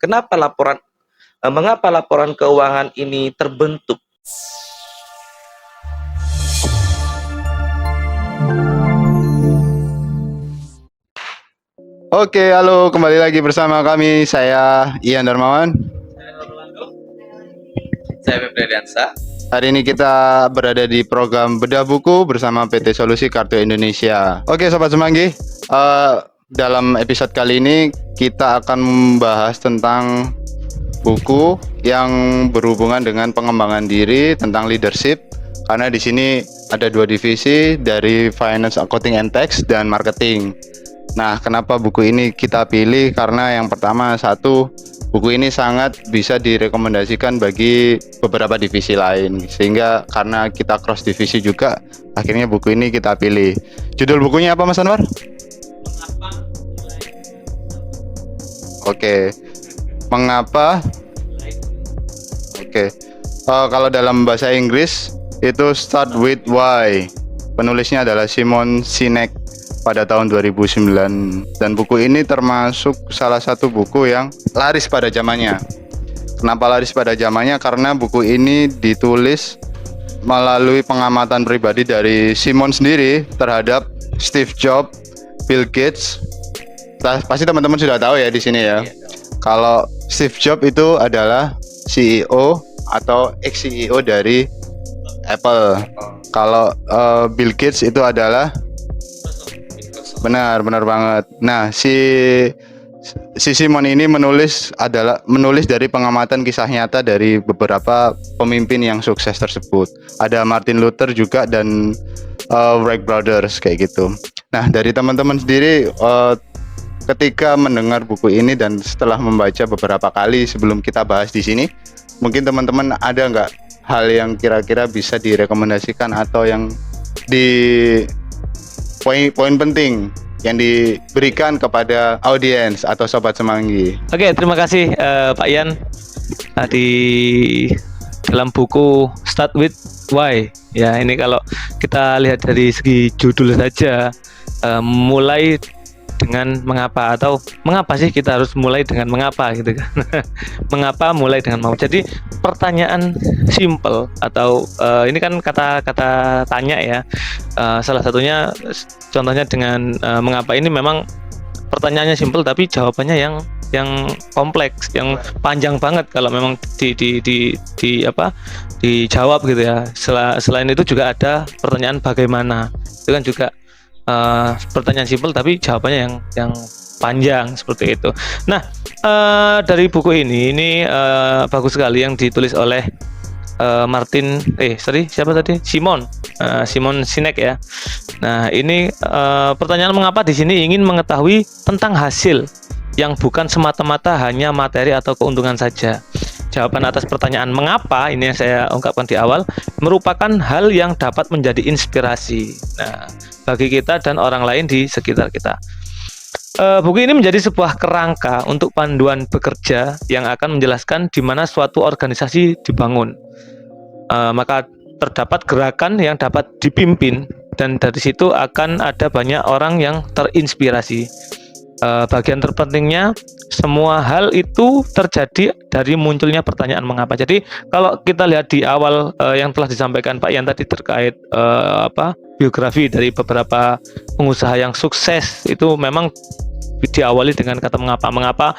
Mengapa laporan keuangan ini terbentuk? Oke, halo, kembali lagi bersama kami. Saya Ian Darmawan. Saya Febri Diansa. Hari ini kita berada di program Bedah Buku bersama PT Solusi Kartu Indonesia. Oke, Sobat Semanggi, dalam episode kali ini kita akan membahas tentang buku yang berhubungan dengan pengembangan diri, tentang leadership. Karena di sini ada dua divisi, dari Finance, Accounting and Tax dan Marketing. Nah, kenapa buku ini kita pilih? Karena yang pertama, satu, buku ini sangat bisa direkomendasikan bagi beberapa divisi lain. Sehingga karena kita cross divisi juga, akhirnya buku ini kita pilih. Judul bukunya apa, Mas Anwar? Oke. Mengapa? Oke. Kalau dalam bahasa Inggris itu Start with Why. Penulisnya adalah Simon Sinek pada tahun 2009, dan buku ini termasuk salah satu buku yang laris pada zamannya. Kenapa laris pada zamannya? Karena buku ini ditulis melalui pengamatan pribadi dari Simon sendiri terhadap Steve Jobs, Bill Gates. Pasti teman-teman sudah tahu ya di sini ya. Kalau Steve Jobs itu adalah CEO atau ex-CEO dari Apple. Kalau Bill Gates itu adalah benar banget. Nah, si Simon ini menulis dari pengamatan kisah nyata dari beberapa pemimpin yang sukses tersebut. Ada Martin Luther juga dan Wright Brothers kayak gitu. Nah, dari teman-teman sendiri ketika mendengar buku ini dan setelah membaca beberapa kali sebelum kita bahas di sini, mungkin teman-teman ada nggak hal yang kira-kira bisa direkomendasikan atau yang di poin penting yang diberikan kepada audiens atau Sobat Semanggi? Oke, terima kasih Pak Ian. Di dalam buku Start with Why, ya ini kalau kita lihat dari segi judul saja, mulai dengan mengapa, atau mengapa sih kita harus mulai dengan mengapa gitu kan. Mengapa mulai dengan mau. Jadi pertanyaan simple atau ini kan kata-kata tanya ya. Salah satunya contohnya dengan mengapa ini memang pertanyaannya simple tapi jawabannya yang kompleks, yang panjang banget kalau memang dijawab gitu ya. Selain itu juga ada pertanyaan bagaimana. Itu kan juga pertanyaan simpel tapi jawabannya yang panjang seperti itu. Nah, dari buku ini bagus sekali yang ditulis oleh Simon Sinek ya. Nah, ini pertanyaan mengapa di sini ingin mengetahui tentang hasil yang bukan semata-mata hanya materi atau keuntungan saja. Jawaban atas pertanyaan mengapa, ini yang saya ungkapkan di awal, merupakan hal yang dapat menjadi inspirasi bagi kita dan orang lain di sekitar kita. Buku ini menjadi sebuah kerangka untuk panduan bekerja yang akan menjelaskan di mana suatu organisasi dibangun. Maka terdapat gerakan yang dapat dipimpin, dan dari situ akan ada banyak orang yang terinspirasi. Bagian terpentingnya, semua hal itu terjadi dari munculnya pertanyaan mengapa. Jadi kalau kita lihat di awal yang telah disampaikan Pak Ian tadi terkait biografi dari beberapa pengusaha yang sukses, itu memang diawali dengan kata mengapa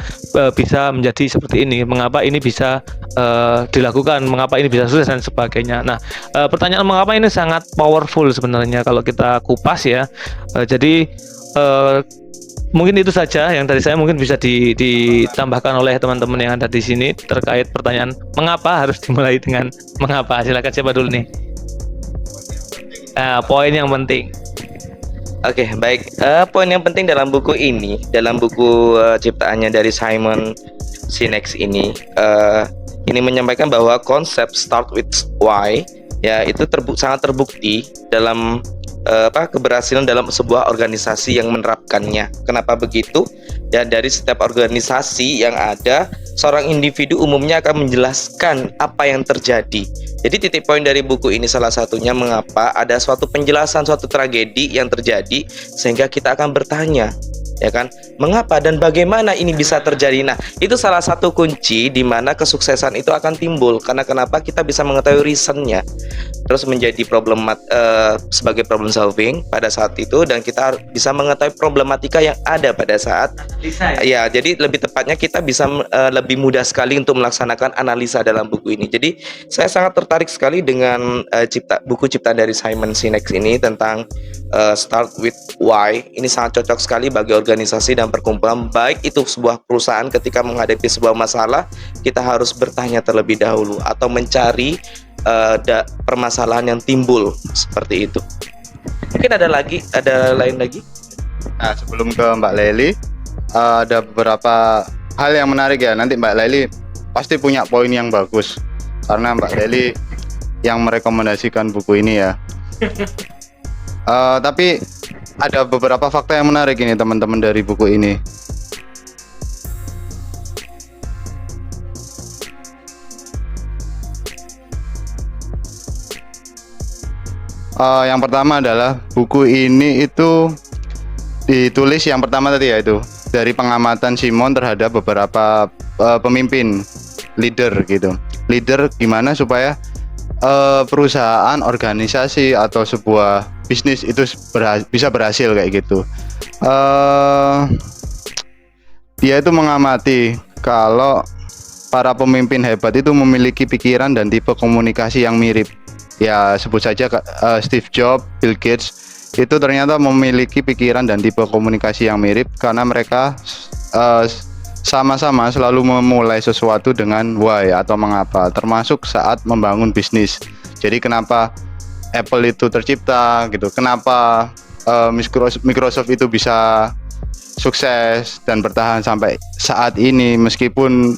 bisa menjadi seperti ini, mengapa ini bisa dilakukan, mengapa ini bisa sukses dan sebagainya. Nah, pertanyaan mengapa ini sangat powerful sebenarnya kalau kita kupas ya. Jadi mungkin itu saja yang dari saya, mungkin bisa ditambahkan oleh teman-teman yang ada di sini terkait pertanyaan mengapa harus dimulai dengan mengapa. Silakan, siapa dulu nih? Poin yang penting. Oke, baik. Poin yang penting dalam buku ini, dalam buku ciptaannya dari Simon Sinek ini menyampaikan bahwa konsep Start with Why ya itu sangat terbukti dalam keberhasilan dalam sebuah organisasi yang menerapkannya. Kenapa begitu? Ya, dari setiap organisasi yang ada, seorang individu umumnya akan menjelaskan apa yang terjadi. Jadi titik poin dari buku ini salah satunya mengapa ada suatu penjelasan suatu tragedi yang terjadi, sehingga kita akan bertanya, ya kan? Mengapa dan bagaimana ini bisa terjadi? Nah, itu salah satu kunci di mana kesuksesan itu akan timbul. Karena kenapa kita bisa mengetahui reasonnya, terus menjadi sebagai problem solving pada saat itu, dan kita bisa mengetahui problematika yang ada pada saat ya. Jadi lebih tepatnya kita bisa lebih mudah sekali untuk melaksanakan analisa dalam buku ini. Jadi saya sangat tertarik sekali dengan buku ciptaan dari Simon Sinek ini tentang Start with Why. Ini sangat cocok sekali bagi organisasi dan perkumpulan, baik itu sebuah perusahaan ketika menghadapi sebuah masalah, kita harus bertanya terlebih dahulu atau mencari permasalahan yang timbul seperti itu. Mungkin ada lain lagi. Nah, sebelum ke Mbak Leli, ada beberapa hal yang menarik ya. Nanti Mbak Leli pasti punya poin yang bagus karena Mbak Leli yang merekomendasikan buku ini ya. Tapi ada beberapa fakta yang menarik ini teman-teman dari buku ini. Yang pertama adalah buku ini itu ditulis yang pertama tadi ya, itu dari pengamatan Simon terhadap beberapa pemimpin, leader gitu. Leader gimana supaya perusahaan, organisasi atau sebuah bisnis itu bisa berhasil kayak gitu. Dia itu mengamati kalau para pemimpin hebat itu memiliki pikiran dan tipe komunikasi yang mirip. Ya sebut saja Steve Jobs, Bill Gates itu ternyata memiliki pikiran dan tipe komunikasi yang mirip karena mereka sama-sama selalu memulai sesuatu dengan why atau mengapa, termasuk saat membangun bisnis. Jadi kenapa Apple itu tercipta gitu, kenapa Microsoft itu bisa sukses dan bertahan sampai saat ini meskipun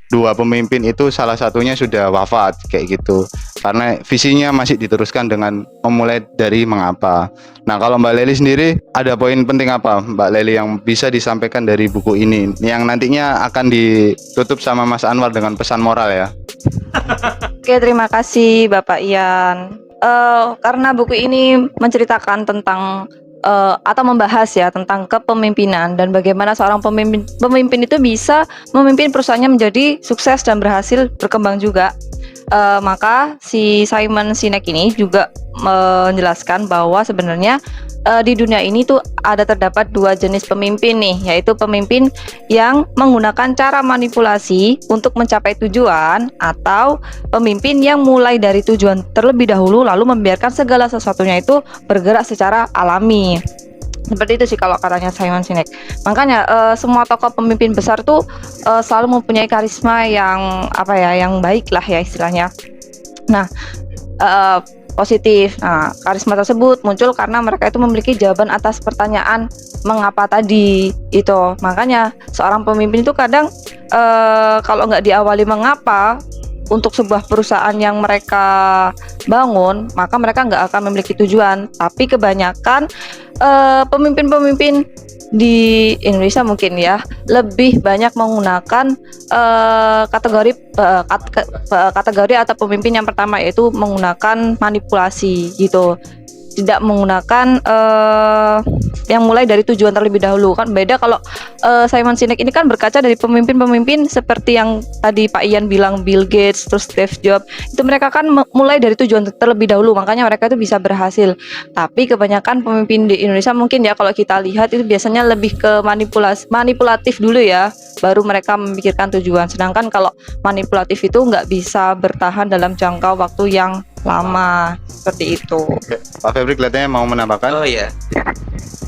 dua pemimpin itu salah satunya sudah wafat kayak gitu, karena visinya masih diteruskan dengan memulai dari mengapa. Nah, kalau Mbak Leli sendiri ada poin penting apa Mbak Leli yang bisa disampaikan dari buku ini yang nantinya akan ditutup sama Mas Anwar dengan pesan moral ya? Oke, terima kasih Bapak Ian. Karena buku ini menceritakan tentang atau membahas ya tentang kepemimpinan dan bagaimana seorang pemimpin itu bisa memimpin perusahaannya menjadi sukses dan berhasil berkembang juga. Maka si Simon Sinek ini juga menjelaskan bahwa sebenarnya di dunia ini tuh terdapat dua jenis pemimpin nih, yaitu pemimpin yang menggunakan cara manipulasi untuk mencapai tujuan, atau pemimpin yang mulai dari tujuan terlebih dahulu lalu membiarkan segala sesuatunya itu bergerak secara alami. Seperti itu sih kalau katanya Simon Sinek. Makanya semua tokoh pemimpin besar tuh selalu mempunyai karisma yang yang baik lah ya istilahnya. Nah, positif. Nah, karisma tersebut muncul karena mereka itu memiliki jawaban atas pertanyaan mengapa tadi itu. Makanya seorang pemimpin itu kadang kalau nggak diawali mengapa untuk sebuah perusahaan yang mereka bangun, maka mereka nggak akan memiliki tujuan. Tapi kebanyakan pemimpin-pemimpin di Indonesia mungkin ya lebih banyak menggunakan kategori atau pemimpin yang pertama, yaitu menggunakan manipulasi gitu, tidak menggunakan yang mulai dari tujuan terlebih dahulu. Kan beda kalau Simon Sinek ini kan berkaca dari pemimpin-pemimpin seperti yang tadi Pak Ian bilang, Bill Gates, terus Steve Jobs, itu mereka kan mulai dari tujuan terlebih dahulu, makanya mereka itu bisa berhasil. Tapi kebanyakan pemimpin di Indonesia mungkin ya kalau kita lihat itu biasanya lebih ke manipulatif dulu ya, baru mereka memikirkan tujuan. Sedangkan kalau manipulatif itu nggak bisa bertahan dalam jangka waktu yang lama seperti itu. Oke. Pak Febri kelihatannya mau menambahkan. Oh iya.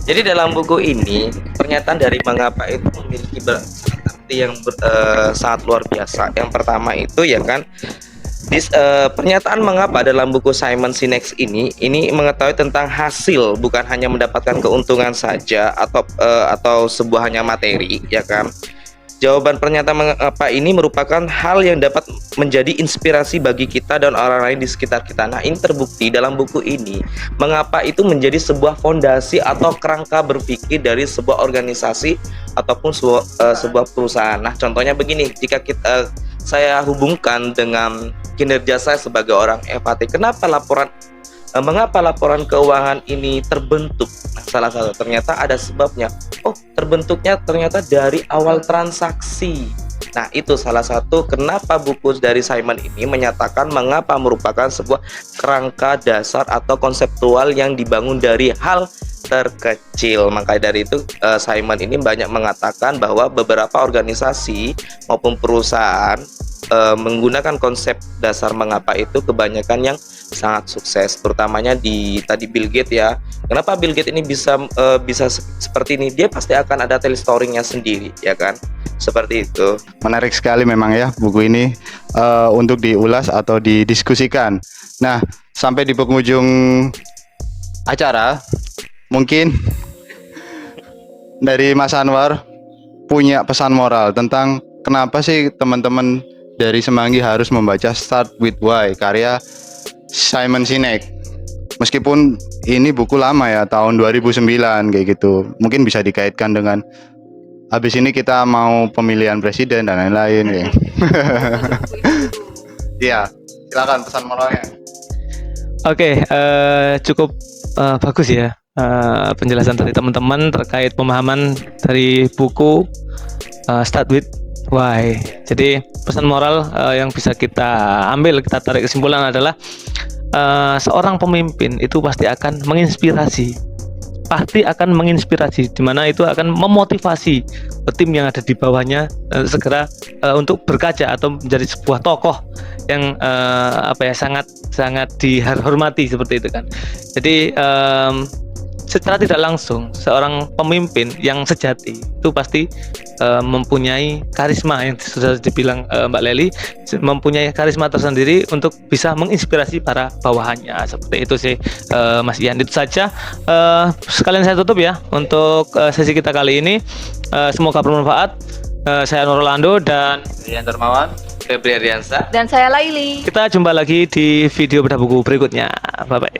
Jadi dalam buku ini pernyataan dari mengapa itu memiliki arti yang sangat luar biasa. Yang pertama itu ya kan, pernyataan mengapa dalam buku Simon Sinek ini mengetahui tentang hasil, bukan hanya mendapatkan keuntungan saja atau sebuah hanya materi ya kan. Jawaban pernyataan mengapa ini merupakan hal yang dapat menjadi inspirasi bagi kita dan orang lain di sekitar kita. Nah, ini terbukti dalam buku ini. Mengapa itu menjadi sebuah fondasi atau kerangka berpikir dari sebuah organisasi ataupun sebuah perusahaan. Nah, contohnya begini, jika saya hubungkan dengan kinerja saya sebagai orang FAT, mengapa laporan keuangan ini terbentuk? Nah, salah satu ternyata ada sebabnya. oh terbentuknya ternyata dari awal transaksi. Nah, itu salah satu kenapa buku dari Simon ini menyatakan mengapa merupakan sebuah kerangka dasar atau konseptual yang dibangun dari hal terkecil. Maka dari itu Simon ini banyak mengatakan bahwa beberapa organisasi maupun perusahaan menggunakan konsep dasar mengapa itu kebanyakan yang sangat sukses, terutamanya di tadi Bill Gates ya. Kenapa Bill Gates ini bisa seperti ini? Dia pasti akan ada tell story-nya sendiri, ya kan? Seperti itu. Menarik sekali memang ya buku ini untuk diulas atau didiskusikan. Nah, sampai di penghujung acara, mungkin dari Mas Anwar punya pesan moral tentang kenapa sih teman-teman dari Semanggi harus membaca Start with Why karya Simon Sinek. Meskipun ini buku lama ya, tahun 2009 kayak gitu. Mungkin bisa dikaitkan dengan habis ini kita mau pemilihan presiden dan lain-lain ya. Iya, silakan pesan moralnya. Oke, cukup bagus ya penjelasan dari teman-teman terkait pemahaman dari buku Start with Why. Jadi pesan moral yang bisa kita ambil, kita tarik kesimpulan adalah seorang pemimpin itu pasti akan menginspirasi. Di mana itu akan memotivasi tim yang ada di bawahnya segera untuk berkaca atau menjadi sebuah tokoh yang sangat dihormati seperti itu kan. Jadi secara tidak langsung seorang pemimpin yang sejati itu pasti mempunyai karisma yang sudah dibilang Mbak Leli, mempunyai karisma tersendiri untuk bisa menginspirasi para bawahannya. Seperti itu sih Mas Ian. Itu saja sekalian saya tutup ya untuk sesi kita kali ini. Semoga bermanfaat. Saya Nur Orlando dan Rian Darmawan, Febri Ardiansa. Dan saya Laili. kita jumpa lagi di video bedah buku berikutnya. Bye bye.